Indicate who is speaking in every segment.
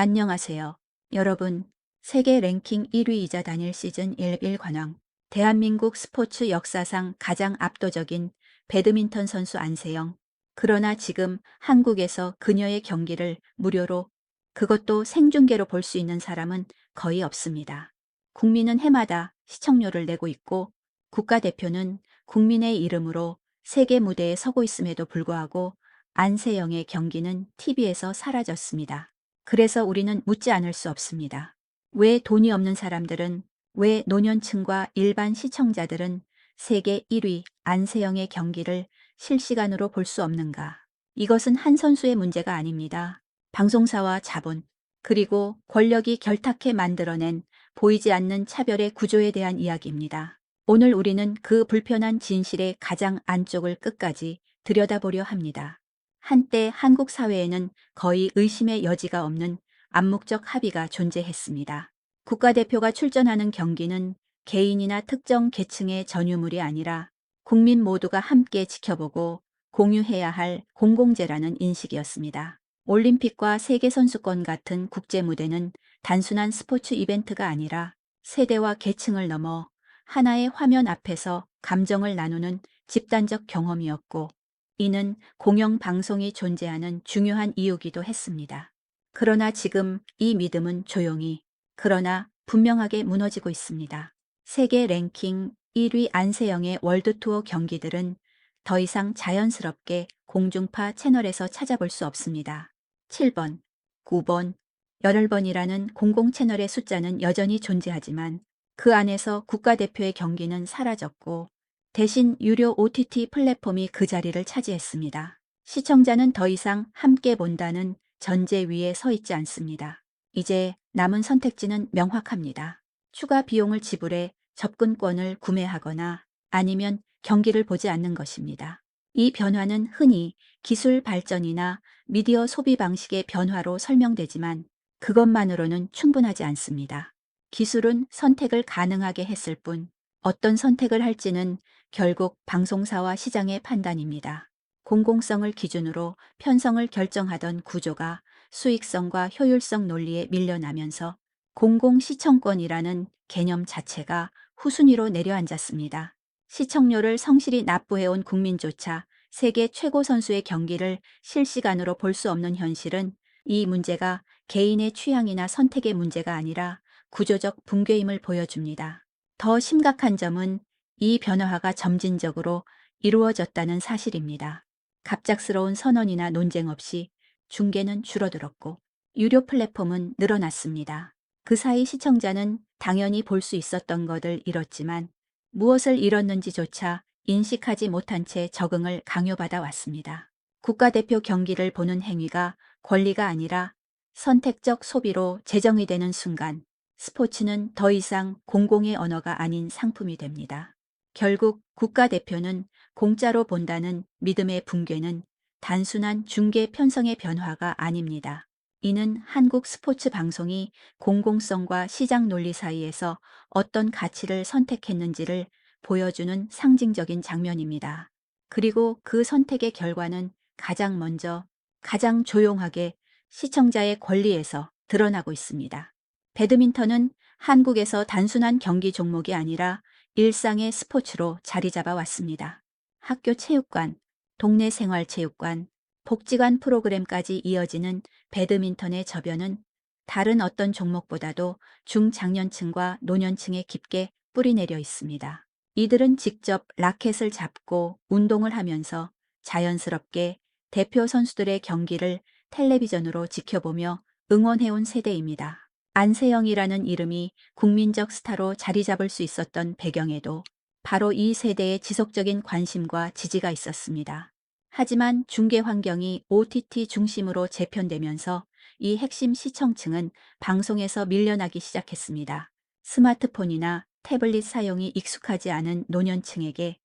Speaker 1: 안녕하세요. 여러분, 세계 랭킹 1위이자 단일 시즌 11 관왕, 대한민국 스포츠 역사상 가장 압도적인 배드민턴 선수 안세영. 그러나 지금 한국에서 그녀의 경기를 무료로, 그것도 생중계로 볼 수 있는 사람은 거의 없습니다. 국민은 해마다 시청료를 내고 있고, 국가대표는 국민의 이름으로 세계 무대에 서고 있음에도 불구하고 안세영의 경기는 TV에서 사라졌습니다. 그래서 우리는 묻지 않을 수 없습니다. 왜 돈이 없는 사람들은, 왜 노년층과 일반 시청자들은 세계 1위 안세영의 경기를 실시간으로 볼 수 없는가? 이것은 한 선수의 문제가 아닙니다. 방송사와 자본, 그리고 권력이 결탁해 만들어낸 보이지 않는 차별의 구조에 대한 이야기입니다. 오늘 우리는 그 불편한 진실의 가장 안쪽을 끝까지 들여다보려 합니다. 한때 한국 사회에는 거의 의심의 여지가 없는 암묵적 합의가 존재했습니다. 국가대표가 출전하는 경기는 개인이나 특정 계층의 전유물이 아니라 국민 모두가 함께 지켜보고 공유해야 할 공공재라는 인식이었습니다. 올림픽과 세계선수권 같은 국제무대는 단순한 스포츠 이벤트가 아니라 세대와 계층을 넘어 하나의 화면 앞에서 감정을 나누는 집단적 경험이었고, 이는 공영방송이 존재하는 중요한 이유기도 했습니다. 그러나 지금 이 믿음은 조용히, 그러나 분명하게 무너지고 있습니다. 세계 랭킹 1위 안세영의 월드투어 경기들은 더 이상 자연스럽게 공중파 채널에서 찾아볼 수 없습니다. 7번, 9번, 8번이라는 공공 채널의 숫자는 여전히 존재하지만 그 안에서 국가대표의 경기는 사라졌고, 대신 유료 OTT 플랫폼이 그 자리를 차지했습니다. 시청자는 더 이상 함께 본다는 전제 위에 서 있지 않습니다. 이제 남은 선택지는 명확합니다. 추가 비용을 지불해 접근권을 구매하거나 아니면 경기를 보지 않는 것입니다. 이 변화는 흔히 기술 발전이나 미디어 소비 방식의 변화로 설명되지만 그것만으로는 충분하지 않습니다. 기술은 선택을 가능하게 했을 뿐 어떤 선택을 할지는 결국 방송사와 시장의 판단입니다. 공공성을 기준으로 편성을 결정하던 구조가 수익성과 효율성 논리에 밀려나면서 공공시청권이라는 개념 자체가 후순위로 내려앉았습니다. 시청료를 성실히 납부해온 국민조차 세계 최고 선수의 경기를 실시간으로 볼 수 없는 현실은 이 문제가 개인의 취향이나 선택의 문제가 아니라 구조적 붕괴임을 보여줍니다. 더 심각한 점은 이 변화가 점진적으로 이루어졌다는 사실입니다. 갑작스러운 선언이나 논쟁 없이 중계는 줄어들었고 유료 플랫폼은 늘어났습니다. 그 사이 시청자는 당연히 볼 수 있었던 것을 잃었지만 무엇을 잃었는지조차 인식하지 못한 채 적응을 강요받아 왔습니다. 국가대표 경기를 보는 행위가 권리가 아니라 선택적 소비로 재정이 되는 순간 스포츠는 더 이상 공공의 언어가 아닌 상품이 됩니다. 결국 국가대표는 공짜로 본다는 믿음의 붕괴는 단순한 중계 편성의 변화가 아닙니다. 이는 한국 스포츠 방송이 공공성과 시장 논리 사이에서 어떤 가치를 선택했는지를 보여주는 상징적인 장면입니다. 그리고 그 선택의 결과는 가장 먼저, 가장 조용하게 시청자의 권리에서 드러나고 있습니다. 배드민턴은 한국에서 단순한 경기 종목이 아니라 일상의 스포츠로 자리 잡아 왔습니다. 학교 체육관, 동네 생활체육관, 복지관 프로그램까지 이어지는 배드민턴의 저변은 다른 어떤 종목보다도 중장년층과 노년층에 깊게 뿌리내려 있습니다. 이들은 직접 라켓을 잡고 운동을 하면서 자연스럽게 대표 선수들의 경기를 텔레비전으로 지켜보며 응원해온 세대입니다. 안세영이라는 이름이 국민적 스타로 자리 잡을 수 있었던 배경에도 바로 이 세대의 지속적인 관심과 지지가 있었습니다. 하지만 중계 환경이 OTT 중심으로 재편되면서 이 핵심 시청층은 방송에서 밀려나기 시작했습니다. 스마트폰이나 태블릿 사용이 익숙하지 않은 노년층에게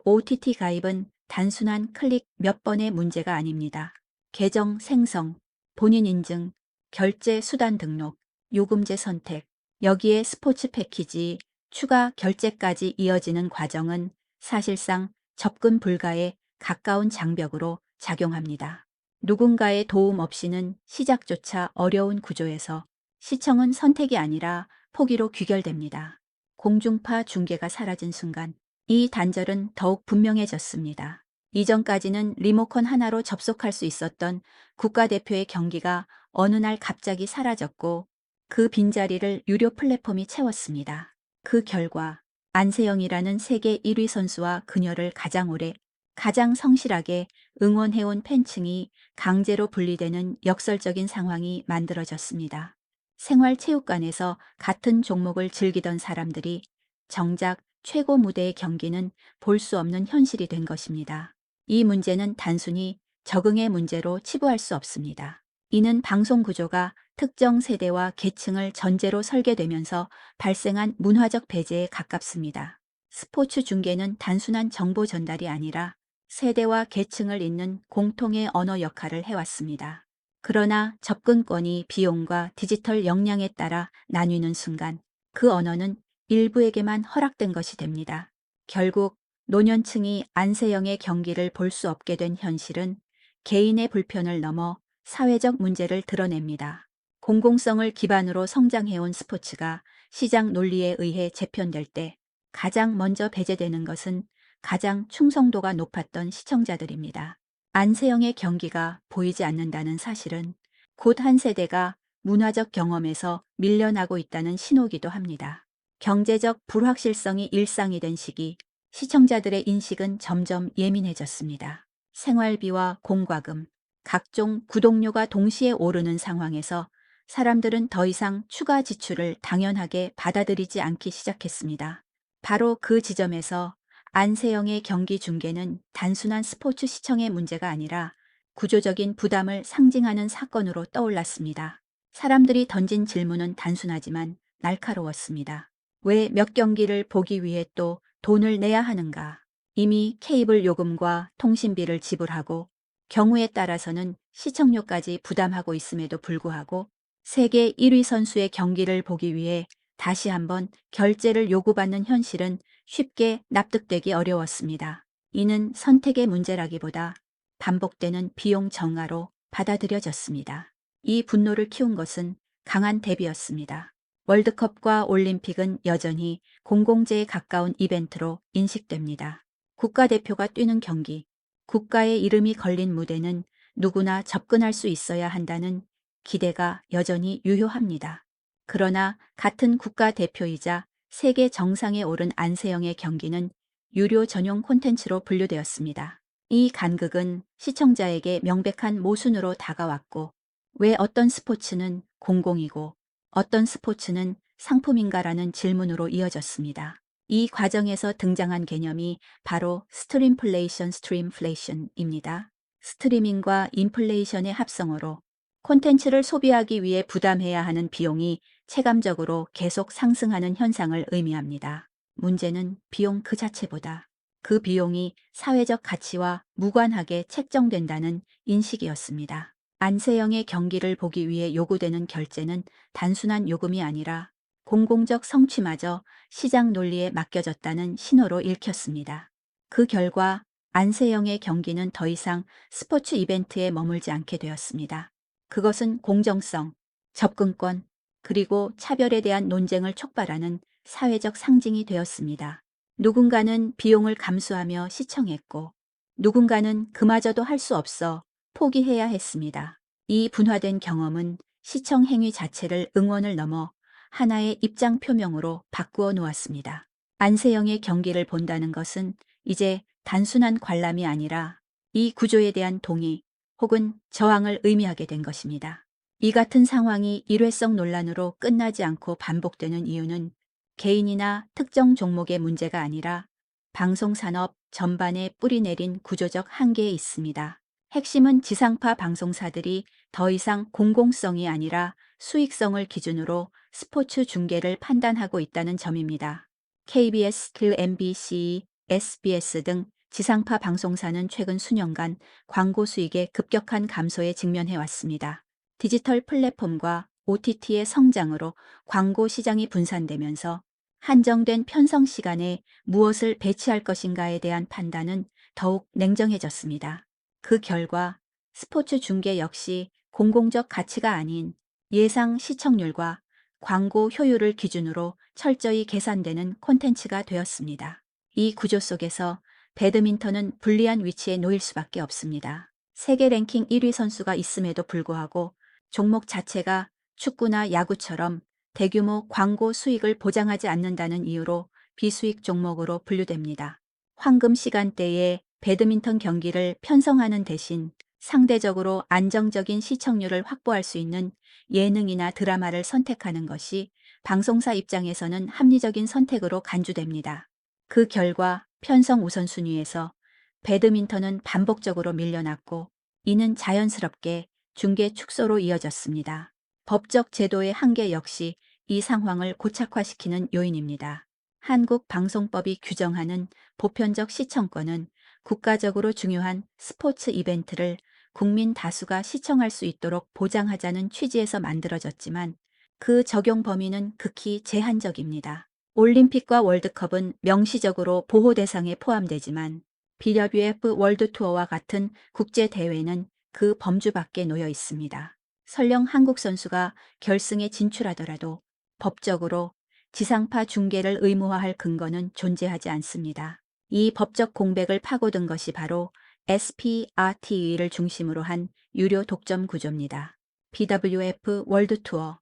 Speaker 1: OTT 가입은 단순한 클릭 몇 번의 문제가 아닙니다. 계정 생성, 본인 인증, 결제 수단 등록, 요금제 선택, 여기에 스포츠 패키지, 추가 결제까지 이어지는 과정은 사실상 접근 불가에 가까운 장벽으로 작용합니다. 누군가의 도움 없이는 시작조차 어려운 구조에서 시청은 선택이 아니라 포기로 귀결됩니다. 공중파 중계가 사라진 순간 이 단절은 더욱 분명해졌습니다. 이전까지는 리모컨 하나로 접속할 수 있었던 국가대표의 경기가 어느 날 갑자기 사라졌고 그 빈자리를 유료 플랫폼이 채웠습니다. 그 결과 안세영이라는 세계 1위 선수와 그녀를 가장 오래, 가장 성실하게 응원해온 팬층이 강제로 분리되는 역설적인 상황이 만들어졌습니다. 생활체육관에서 같은 종목을 즐기던 사람들이 정작 최고 무대의 경기는 볼 수 없는 현실이 된 것입니다. 이 문제는 단순히 적응의 문제로 치부할 수 없습니다. 이는 방송 구조가 특정 세대와 계층을 전제로 설계되면서 발생한 문화적 배제에 가깝습니다. 스포츠 중계는 단순한 정보 전달이 아니라 세대와 계층을 잇는 공통의 언어 역할을 해왔습니다. 그러나 접근권이 비용과 디지털 역량에 따라 나뉘는 순간 그 언어는 일부에게만 허락된 것이 됩니다. 결국 노년층이 안세영의 경기를 볼 수 없게 된 현실은 개인의 불편을 넘어 사회적 문제를 드러냅니다. 공공성을 기반으로 성장해온 스포츠가 시장 논리에 의해 재편될 때 가장 먼저 배제되는 것은 가장 충성도가 높았던 시청자들입니다. 안세영의 경기가 보이지 않는다는 사실은 곧 한 세대가 문화적 경험에서 밀려나고 있다는 신호기도 합니다. 경제적 불확실성이 일상이 된 시기, 시청자들의 인식은 점점 예민해졌습니다. 생활비와 공과금, 각종 구독료가 동시에 오르는 상황에서 사람들은 더 이상 추가 지출을 당연하게 받아들이지 않기 시작했습니다. 바로 그 지점에서 안세영의 경기 중계는 단순한 스포츠 시청의 문제가 아니라 구조적인 부담을 상징하는 사건으로 떠올랐습니다. 사람들이 던진 질문은 단순하지만 날카로웠습니다. 왜 몇 경기를 보기 위해 또 돈을 내야 하는가? 이미 케이블 요금과 통신비를 지불하고 경우에 따라서는 시청료까지 부담하고 있음에도 불구하고 세계 1위 선수의 경기를 보기 위해 다시 한번 결제를 요구받는 현실은 쉽게 납득되기 어려웠습니다. 이는 선택의 문제라기보다 반복되는 비용 정하로 받아들여졌습니다. 이 분노를 키운 것은 강한 대비였습니다. 월드컵과 올림픽은 여전히 공공재에 가까운 이벤트로 인식됩니다. 국가대표가 뛰는 경기, 국가의 이름이 걸린 무대는 누구나 접근할 수 있어야 한다는 기대가 여전히 유효합니다. 그러나 같은 국가대표이자 세계 정상에 오른 안세영의 경기는 유료 전용 콘텐츠로 분류되었습니다. 이 간극은 시청자에게 명백한 모순으로 다가왔고 왜 어떤 스포츠는 공공이고 어떤 스포츠는 상품인가라는 질문으로 이어졌습니다. 이 과정에서 등장한 개념이 바로 스트림플레이션입니다. 스트리밍과 인플레이션의 합성어로 콘텐츠를 소비하기 위해 부담해야 하는 비용이 체감적으로 계속 상승하는 현상을 의미합니다. 문제는 비용 그 자체보다 그 비용이 사회적 가치와 무관하게 책정된다는 인식이었습니다. 안세영의 경기를 보기 위해 요구되는 결제는 단순한 요금이 아니라 공공적 성취마저 시장 논리에 맡겨졌다는 신호로 읽혔습니다. 그 결과 안세영의 경기는 더 이상 스포츠 이벤트에 머물지 않게 되었습니다. 그것은 공정성, 접근권, 그리고 차별에 대한 논쟁을 촉발하는 사회적 상징이 되었습니다. 누군가는 비용을 감수하며 시청했고 누군가는 그마저도 할 수 없어 포기해야 했습니다. 이 분화된 경험은 시청 행위 자체를 응원을 넘어 하나의 입장 표명으로 바꾸어 놓았습니다. 안세영의 경기를 본다는 것은 이제 단순한 관람이 아니라 이 구조에 대한 동의 혹은 저항을 의미하게 된 것입니다. 이 같은 상황이 일회성 논란으로 끝나지 않고 반복되는 이유는 개인이나 특정 종목의 문제가 아니라 방송산업 전반에 뿌리내린 구조적 한계에 있습니다. 핵심은 지상파 방송사들이 더 이상 공공성이 아니라 수익성을 기준으로 스포츠 중계를 판단하고 있다는 점입니다. KBS, MBC, SBS 등 지상파 방송사는 최근 수년간 광고 수익의 급격한 감소에 직면해왔습니다. 디지털 플랫폼과 OTT의 성장으로 광고 시장이 분산되면서 한정된 편성 시간에 무엇을 배치할 것인가에 대한 판단은 더욱 냉정해졌습니다. 그 결과 스포츠 중계 역시 공공적 가치가 아닌 예상 시청률과 광고 효율을 기준으로 철저히 계산되는 콘텐츠가 되었습니다. 이 구조 속에서 배드민턴은 불리한 위치에 놓일 수밖에 없습니다. 세계 랭킹 1위 선수가 있음에도 불구하고 종목 자체가 축구나 야구처럼 대규모 광고 수익을 보장하지 않는다는 이유로 비수익 종목으로 분류됩니다. 황금 시간대에 배드민턴 경기를 편성하는 대신 상대적으로 안정적인 시청률을 확보할 수 있는 예능이나 드라마를 선택하는 것이 방송사 입장에서는 합리적인 선택으로 간주됩니다. 그 결과 편성 우선순위에서 배드민턴은 반복적으로 밀려났고, 이는 자연스럽게 중계 축소로 이어졌습니다. 법적 제도의 한계 역시 이 상황을 고착화시키는 요인입니다. 한국방송법이 규정하는 보편적 시청권은 국가적으로 중요한 스포츠 이벤트를 국민 다수가 시청할 수 있도록 보장하자는 취지에서 만들어졌지만, 그 적용 범위는 극히 제한적입니다. 올림픽과 월드컵은 명시적으로 보호 대상에 포함되지만 BWF 월드투어와 같은 국제대회는 그 범주 밖에 놓여 있습니다. 설령 한국 선수가 결승에 진출하더라도 법적으로 지상파 중계를 의무화할 근거는 존재하지 않습니다. 이 법적 공백을 파고든 것이 바로 SPRTV를 중심으로 한 유료 독점 구조입니다. BWF 월드투어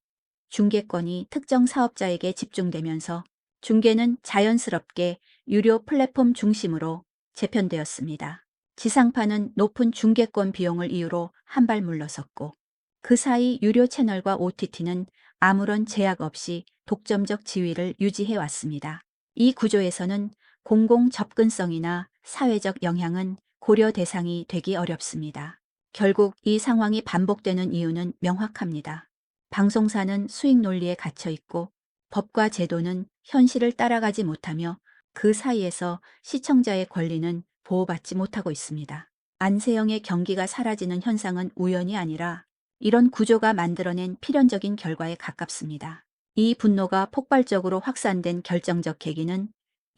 Speaker 1: 중계권이 특정 사업자에게 집중되면서 중계는 자연스럽게 유료 플랫폼 중심으로 재편되었습니다. 지상파는 높은 중계권 비용을 이유로 한 발 물러섰고, 그 사이 유료 채널과 OTT는 아무런 제약 없이 독점적 지위를 유지해 왔습니다. 이 구조에서는 공공 접근성이나 사회적 영향은 고려 대상이 되기 어렵습니다. 결국 이 상황이 반복되는 이유는 명확합니다. 방송사는 수익 논리에 갇혀 있고 법과 제도는 현실을 따라가지 못하며 그 사이에서 시청자의 권리는 보호받지 못하고 있습니다. 안세영의 경기가 사라지는 현상은 우연이 아니라 이런 구조가 만들어낸 필연적인 결과에 가깝습니다. 이 분노가 폭발적으로 확산된 결정적 계기는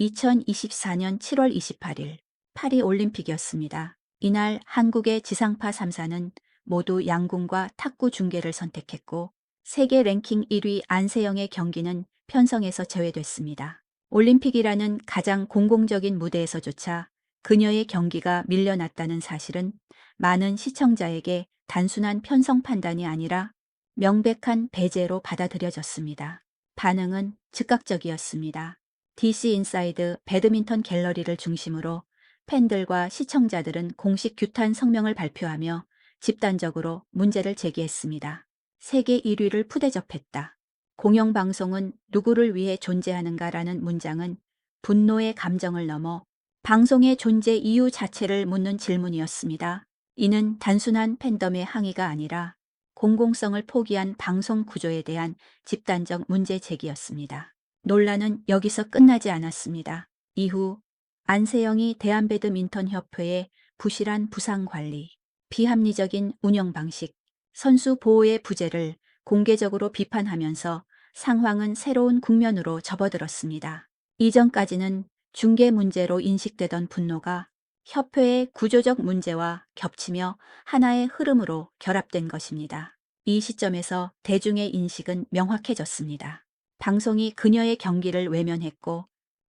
Speaker 1: 2024년 7월 28일 파리 올림픽이었습니다. 이날 한국의 지상파 3사는 모두 양궁과 탁구 중계를 선택했고, 세계 랭킹 1위 안세영의 경기는 편성에서 제외됐습니다. 올림픽이라는 가장 공공적인 무대에서조차 그녀의 경기가 밀려났다는 사실은 많은 시청자에게 단순한 편성 판단이 아니라 명백한 배제로 받아들여졌습니다. 반응은 즉각적이었습니다. DC 인사이드 배드민턴 갤러리를 중심으로 팬들과 시청자들은 공식 규탄 성명을 발표하며 집단적으로 문제를 제기했습니다. 세계 1위를 푸대접했다. 공영방송은 누구를 위해 존재하는가라는 문장은 분노의 감정을 넘어 방송의 존재 이유 자체를 묻는 질문이었습니다. 이는 단순한 팬덤의 항의가 아니라 공공성을 포기한 방송 구조에 대한 집단적 문제 제기였습니다. 논란은 여기서 끝나지 않았습니다. 이후 안세영이 대한배드민턴협회의 부실한 부상 관리, 비합리적인 운영 방식, 선수 보호의 부재를 공개적으로 비판하면서 상황은 새로운 국면으로 접어들었습니다. 이전까지는 중계 문제로 인식되던 분노가 협회의 구조적 문제와 겹치며 하나의 흐름으로 결합된 것입니다. 이 시점에서 대중의 인식은 명확해졌습니다. 방송이 그녀의 경기를 외면했고,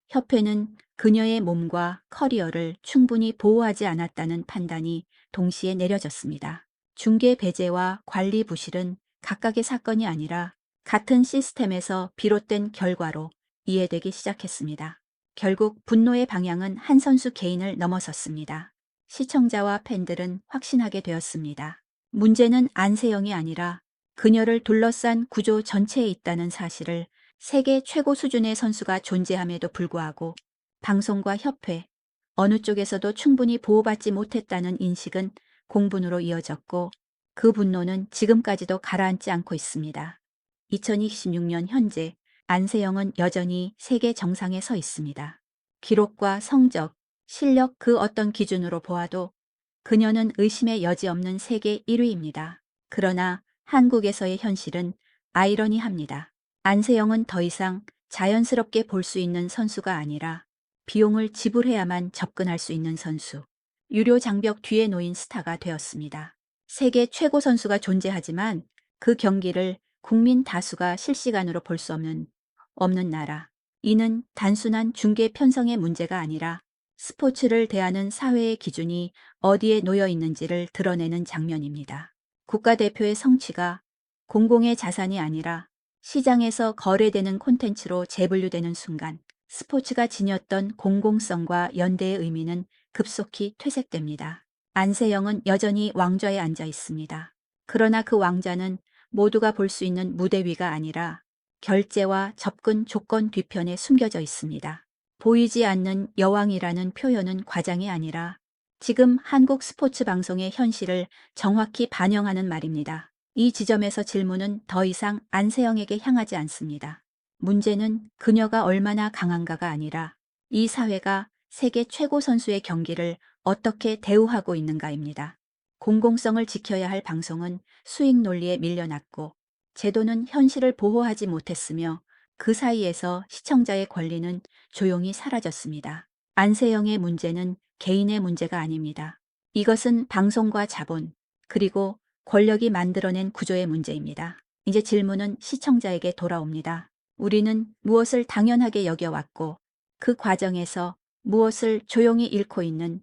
Speaker 1: 협회는 그녀의 몸과 커리어를 충분히 보호하지 않았다는 판단이 동시에 내려졌습니다. 중개 배제와 관리 부실은 각각의 사건이 아니라 같은 시스템에서 비롯된 결과로 이해되기 시작했습니다. 결국 분노의 방향은 한 선수 개인을 넘어섰습니다. 시청자와 팬들은 확신하게 되었습니다. 문제는 안세영이 아니라 그녀를 둘러싼 구조 전체에 있다는 사실을, 세계 최고 수준의 선수가 존재함에도 불구하고 방송과 협회, 어느 쪽에서도 충분히 보호받지 못했다는 인식은 공분으로 이어졌고, 그 분노는 지금까지도 가라앉지 않고 있습니다. 2026년 현재 안세영은 여전히 세계 정상에 서 있습니다. 기록과 성적, 실력 그 어떤 기준으로 보아도 그녀는 의심의 여지 없는 세계 1위입니다. 그러나 한국에서의 현실은 아이러니합니다. 안세영은 더 이상 자연스럽게 볼 수 있는 선수가 아니라 비용을 지불해야만 접근할 수 있는 선수, 유료 장벽 뒤에 놓인 스타가 되었습니다. 세계 최고 선수가 존재하지만 그 경기를 국민 다수가 실시간으로 볼 수 없는 나라. 이는 단순한 중계 편성의 문제가 아니라 스포츠를 대하는 사회의 기준이 어디에 놓여 있는지를 드러내는 장면입니다. 국가대표의 성취가 공공의 자산이 아니라 시장에서 거래되는 콘텐츠로 재분류되는 순간 스포츠가 지녔던 공공성과 연대의 의미는 급속히 퇴색됩니다. 안세영은 여전히 왕좌에 앉아 있습니다. 그러나 그 왕좌는 모두가 볼 수 있는 무대 위가 아니라 결제와 접근 조건 뒤편에 숨겨져 있습니다. 보이지 않는 여왕이라는 표현은 과장이 아니라 지금 한국 스포츠 방송의 현실을 정확히 반영하는 말입니다. 이 지점에서 질문은 더 이상 안세영에게 향하지 않습니다. 문제는 그녀가 얼마나 강한가가 아니라 이 사회가 세계 최고 선수의 경기를 어떻게 대우하고 있는가입니다. 공공성을 지켜야 할 방송은 수익 논리에 밀려났고 제도는 현실을 보호하지 못했으며 그 사이에서 시청자의 권리는 조용히 사라졌습니다. 안세영의 문제는 개인의 문제가 아닙니다. 이것은 방송과 자본, 그리고 권력이 만들어낸 구조의 문제입니다. 이제 질문은 시청자에게 돌아옵니다. 우리는 무엇을 당연하게 여겨왔고 그 과정에서 무엇을 조용히 잃고 있는